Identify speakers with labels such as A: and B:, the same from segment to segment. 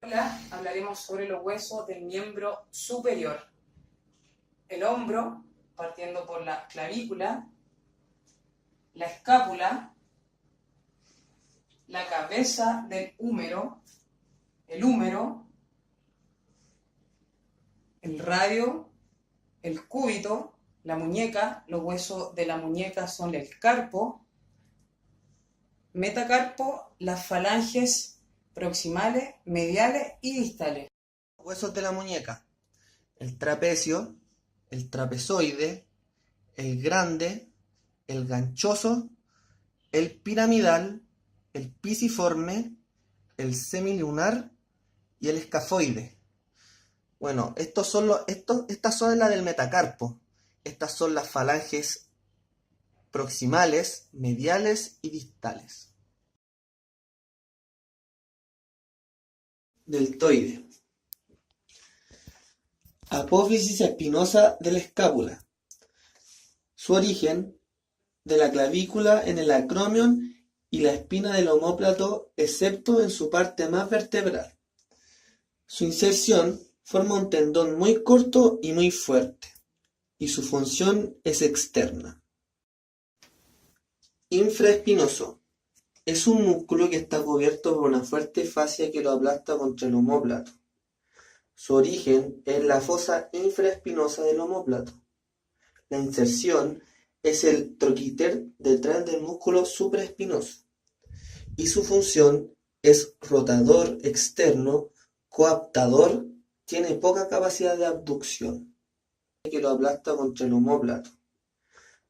A: Ahora hablaremos sobre los huesos del miembro superior. El hombro, partiendo por la clavícula, la escápula, la cabeza del húmero, el húmero, el radio, el cúbito, la muñeca. Los huesos de la muñeca son el carpo, metacarpo, las falanges proximales, mediales y distales.
B: Huesos de la muñeca: el trapecio, el trapezoide, el grande, el ganchoso, el piramidal, el pisiforme, el semilunar y el escafoide. Bueno, estas son las del metacarpo. Estas son las falanges proximales, mediales y distales. Deltoide. Apófisis espinosa de la escápula. Su origen de la clavícula en el acromion y la espina del omóplato, excepto en su parte más vertebral. Su inserción forma un tendón muy corto y muy fuerte, y su función es externa. Infraespinoso. Es un músculo que está cubierto por una fuerte fascia que lo aplasta contra el omóplato. Su origen es la fosa infraespinosa del omóplato. La inserción es el troquíter detrás del músculo supraespinoso, y su función es rotador externo, coaptador, tiene poca capacidad de abducción, que lo aplasta contra el omóplato.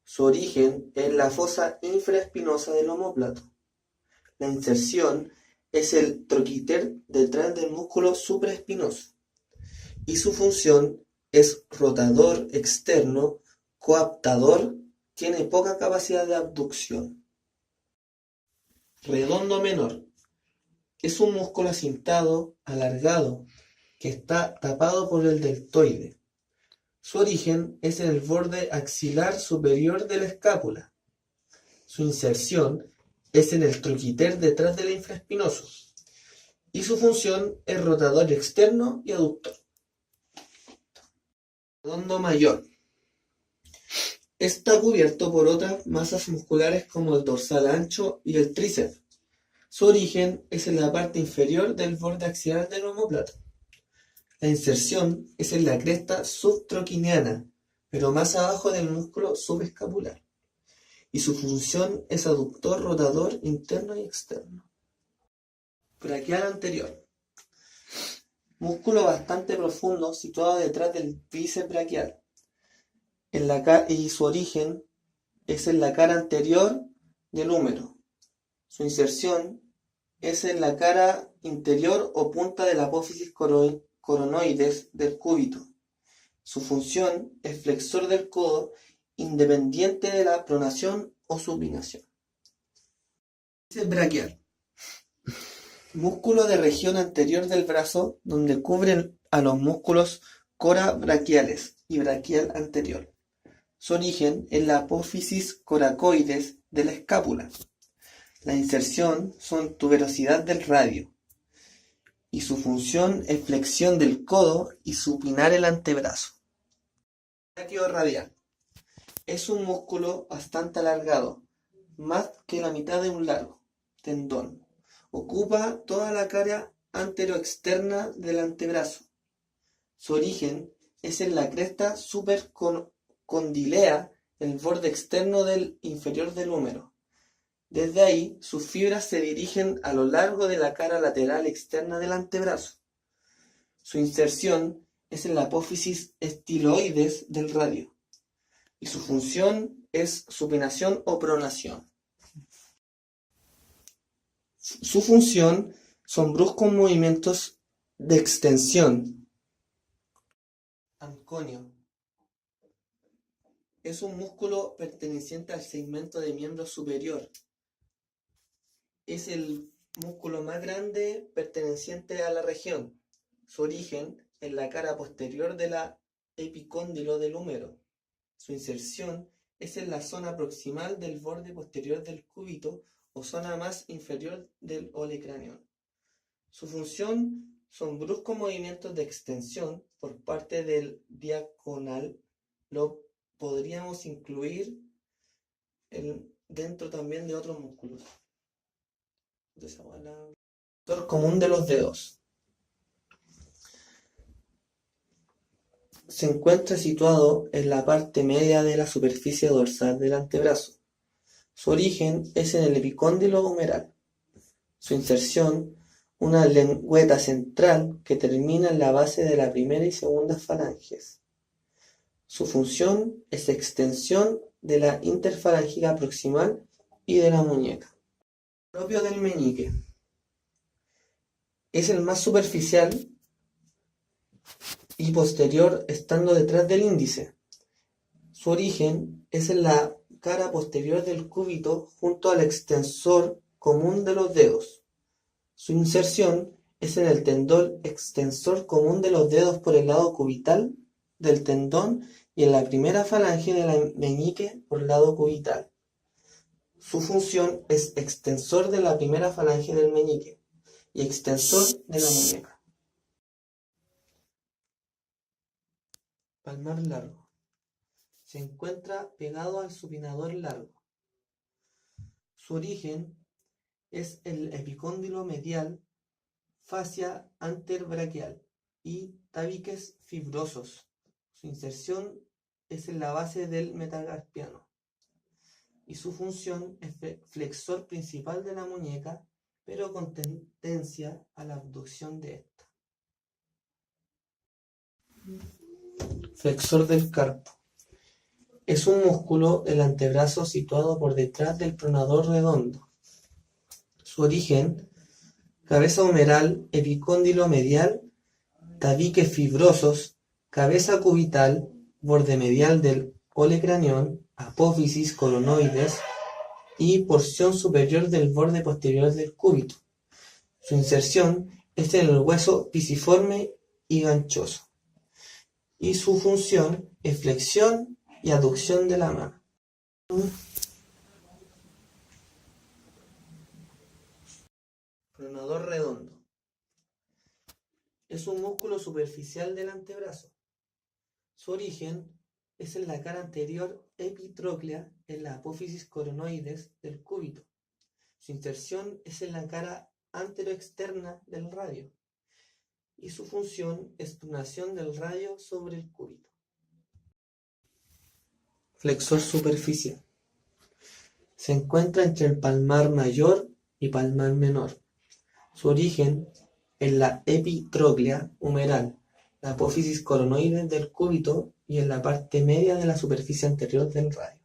B: Su origen es la fosa infraespinosa del omóplato. La inserción es el troquíter detrás del músculo supraespinoso, y su función es rotador externo, coaptador, tiene poca capacidad de abducción. Redondo menor. Es un músculo acintado, alargado, que está tapado por el deltoide. Su origen es en el borde axilar superior de la escápula. Su inserción es en el troquíter detrás del infraespinoso, y su función es rotador externo y aductor. Redondo mayor. Está cubierto por otras masas musculares como el dorsal ancho y el tríceps. Su origen es en la parte inferior del borde axial del omóplato. La inserción es en la cresta subtroquineana, pero más abajo del músculo subescapular, y su función es aductor rotador interno y externo. Braquial anterior. Músculo bastante profundo situado detrás del bíceps braquial, y su origen es en la cara anterior del húmero. Su inserción es en la cara interior o punta de la apófisis coronoides del cúbito. Su función es flexor del codo, independiente de la pronación o supinación. Bíceps braquial. Músculo de región anterior del brazo donde cubren a los músculos corabraquiales y braquial anterior. Su origen es la apófisis coracoides de la escápula. La inserción son tuberosidad del radio, y su función es flexión del codo y supinar el antebrazo. Braquiorradial. Es un músculo bastante alargado, más que la mitad de un largo tendón. Ocupa toda la cara anteroexterna del antebrazo. Su origen es en la cresta supercondilea, el borde externo del inferior del húmero. Desde ahí, sus fibras se dirigen a lo largo de la cara lateral externa del antebrazo. Su inserción es en la apófisis estiloides del radio, y su función es supinación o pronación. Su función son bruscos movimientos de extensión. Anconio. Es un músculo perteneciente al segmento de miembro superior. Es el músculo más grande perteneciente a la región. Su origen en la cara posterior de la epicóndilo del húmero. Su inserción es en la zona proximal del borde posterior del cúbito o zona más inferior del olecráneo. Su función Son bruscos movimientos de extensión por parte del diaconal. Lo podríamos incluir dentro también de otros músculos. Flexor común de los dedos. Se encuentra situado en la parte media de la superficie dorsal del antebrazo. Su origen es en el epicóndilo humeral. Su inserción, una lengüeta central que termina en la base de la primera y segunda falanges. Su función es extensión de la interfalángica proximal y de la muñeca. Propio del meñique. Es el más superficial y posterior, estando detrás del índice. Su origen es en la cara posterior del cúbito junto al extensor común de los dedos. Su inserción es en el tendón extensor común de los dedos por el lado cubital del tendón y en la primera falange de la meñique por el lado cubital. Su función es extensor de la primera falange del meñique y extensor de la muñeca. Palmar largo. Se encuentra pegado al supinador largo. Su origen es el epicóndilo medial, fascia anterbraquial y tabiques fibrosos. Su inserción es en la base del metacarpiano y su función es flexor principal de la muñeca, pero con tendencia a la abducción de esta. Flexor del carpo. Es un músculo del antebrazo situado por detrás del pronador redondo. Su origen: cabeza humeral, epicóndilo medial, tabiques fibrosos, cabeza cubital, borde medial del olecranión, apófisis, colonoides y porción superior del borde posterior del cúbito. Su inserción es en el hueso pisiforme y ganchoso. Y su función es flexión y aducción de la mano. Pronador redondo. Es un músculo superficial del antebrazo. Su origen es en la cara anterior epitróclea en la apófisis coronoides del cúbito. Su inserción es en la cara anteroexterna del radio. Y su función es pronación del radio sobre el cúbito. Flexor superficial. Se encuentra entre el palmar mayor y palmar menor. Su origen en la epitróclea humeral, la apófisis coronoides del cúbito y en la parte media de la superficie anterior del radio.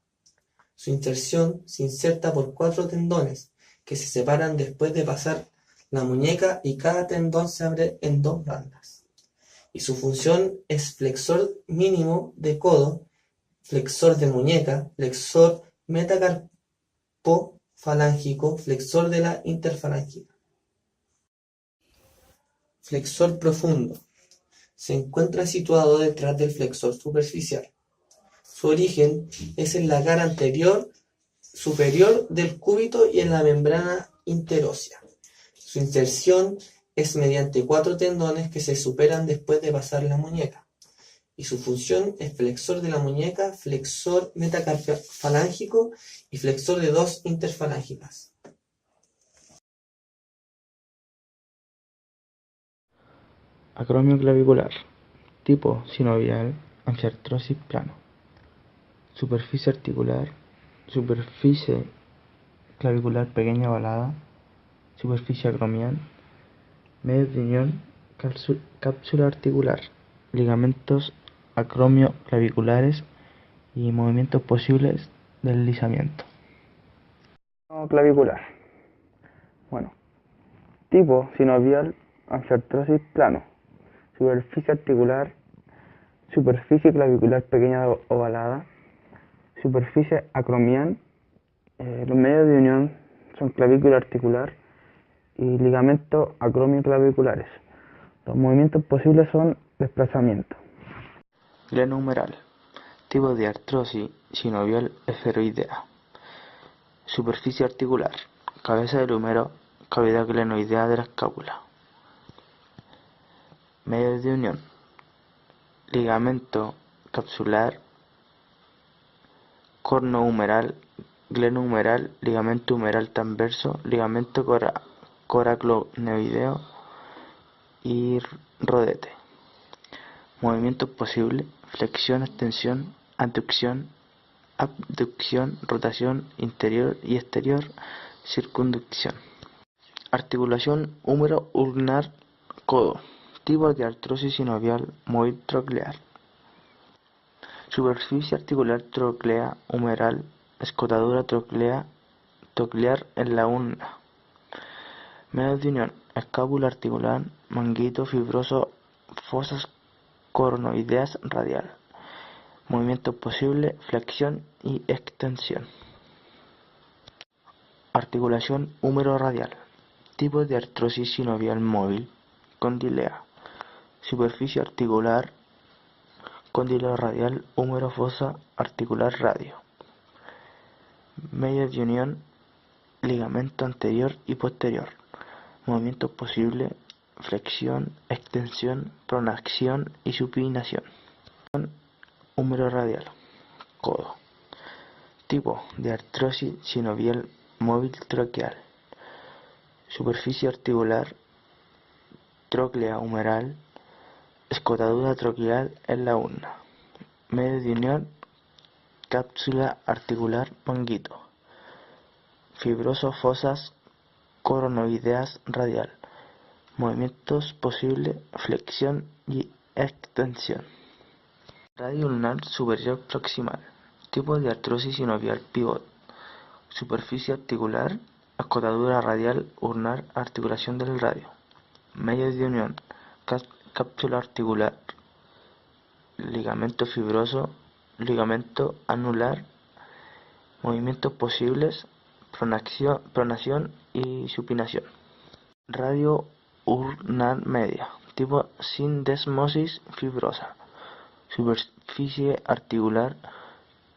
B: Su inserción se inserta por 4 tendones que se separan después de pasar la muñeca y cada tendón se abre en 2 bandas. Y su función es flexor mínimo de codo, flexor de muñeca, flexor metacarpofalángico, flexor de la interfalángica. Flexor profundo. Se encuentra situado detrás del flexor superficial. Su origen es en la cara anterior superior del cúbito y en la membrana interósea. Su inserción es mediante 4 tendones que se superan después de pasar la muñeca. Y su función es flexor de la muñeca, flexor metacarpofalángico y flexor de 2 interfalángicas.
C: Acromio clavicular. Tipo sinovial, angiartrosis plano. Superficie articular, superficie clavicular pequeña ovalada, superficie acromial, medios de unión, cápsula articular, ligamentos acromio-claviculares y movimientos posibles de deslizamiento. Clavicular. Bueno, tipo sinovial, angiartrosis plano. Superficie articular, superficie clavicular pequeña ovalada, superficie acromial, los medios de unión son clavícula articular y ligamentos acromioclaviculares. Los movimientos posibles son desplazamiento. Gleno humeral, tipo de artrosis sinovial esferoidea. Superficie articular, cabeza del húmero, cavidad glenoidea de la escápula. medios de unión, ligamento capsular, corno-humeral, glenohumeral, ligamento humeral transverso, ligamento coraclonoideo y rodete. Movimientos posibles: flexión, extensión, aducción, abducción, rotación interior y exterior, circunducción. Articulación húmero ulnar codo. Tipo de artrosis sinovial móvil troclear. Superficie articular troclea humeral, escotadura troclear en la ulna. Medios de unión: escápula articular, manguito fibroso, fosas coronoideas radial. Movimientos posibles: flexión y extensión. Articulación húmero radial. Tipo de artrosis sinovial móvil condilea. Superficie articular cóndilo radial, húmero fosa articular radio. Medios de unión: ligamento anterior y posterior. Movimientos posibles: flexión, extensión, pronación y supinación. Húmero radial, codo. Tipo de artrosis sinovial móvil troqueal. Superficie articular tróclea humeral, escotadura troqueal en la ulna. Medios de unión: cápsula articular manguito. Fibroso fosas coronoideas radial. Movimientos posibles: flexión y extensión. Radio ulnar superior proximal. Tipo de artrosis sinovial pivot. Superficie articular, escotadura radial ulnar, articulación del radio. Medios de unión: cápsula articular, ligamento fibroso, ligamento anular. Movimientos posibles: pronación y supinación. Radio ulnar media. Tipo sindesmosis fibrosa. Superficie articular,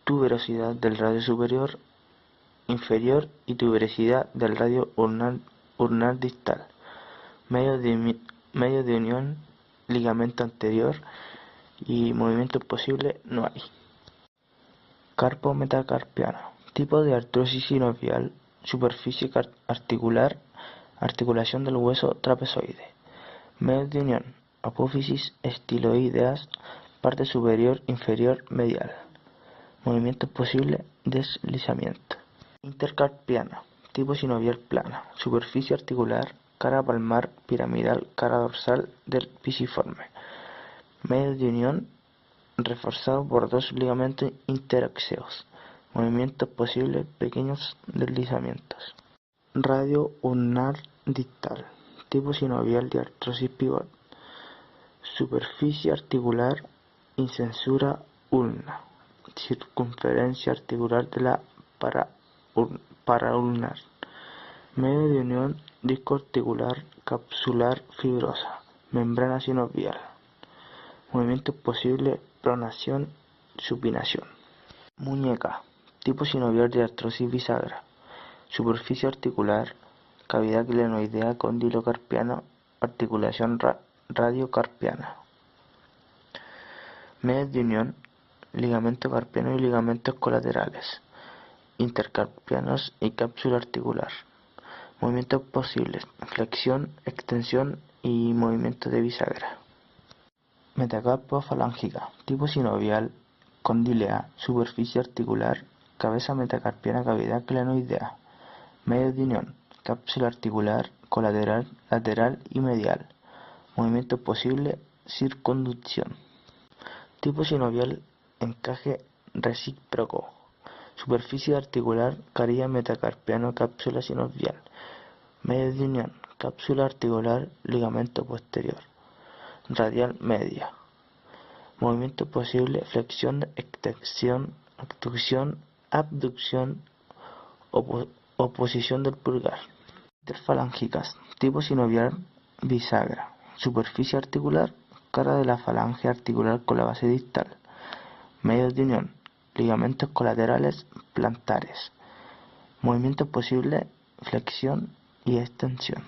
C: tuberosidad del radio superior, inferior y tuberosidad del radio ulnar distal. Medio de unión: ligamento anterior y movimientos posibles no hay. Carpo metacarpiano. Tipo de artrosis sinovial, superficie articular, articulación del hueso trapezoide. Medios de unión: apófisis estiloideas, parte superior, inferior, medial. Movimientos posibles: deslizamiento. Intercarpiana. Tipo sinovial plana. Superficie articular, cara palmar, piramidal, cara dorsal del pisiforme. Medios de unión: reforzado por dos ligamentos interóseos. Movimientos posibles: pequeños deslizamientos. Radio ulnar distal. Tipo sinovial de artrosis pivot. Superficie articular, incensura ulna. Circunferencia articular de la paraulnar. Medio de unión: disco articular capsular fibrosa. Membrana sinovial. Movimientos posibles: pronación, supinación. Muñeca. Tipo sinovial de artrosis bisagra. Superficie articular, cavidad glenoidea, cóndilo carpiano, articulación radiocarpiana. Medios de unión: ligamento carpiano y ligamentos colaterales, intercarpianos y cápsula articular. Movimientos posibles: flexión, extensión y movimiento de bisagra. Metacarpo falángica. Tipo sinovial condilea. Superficie articular, cabeza metacarpiana, cavidad glenoidea. Medios de unión: cápsula articular, colateral, lateral y medial. Movimiento posible: circunducción. Tipo sinovial encaje recíproco. Superficie articular, carilla metacarpiano, cápsula sinovial. Medios de unión: cápsula articular, ligamento posterior, radial media. Movimiento posible: flexión, extensión, abducción, oposición del pulgar. Interfalángicas. Tipo sinovial bisagra. Superficie articular, cara de la falange articular con la base distal. Medios de unión: ligamentos colaterales plantares. Movimientos posibles: flexión y extensión.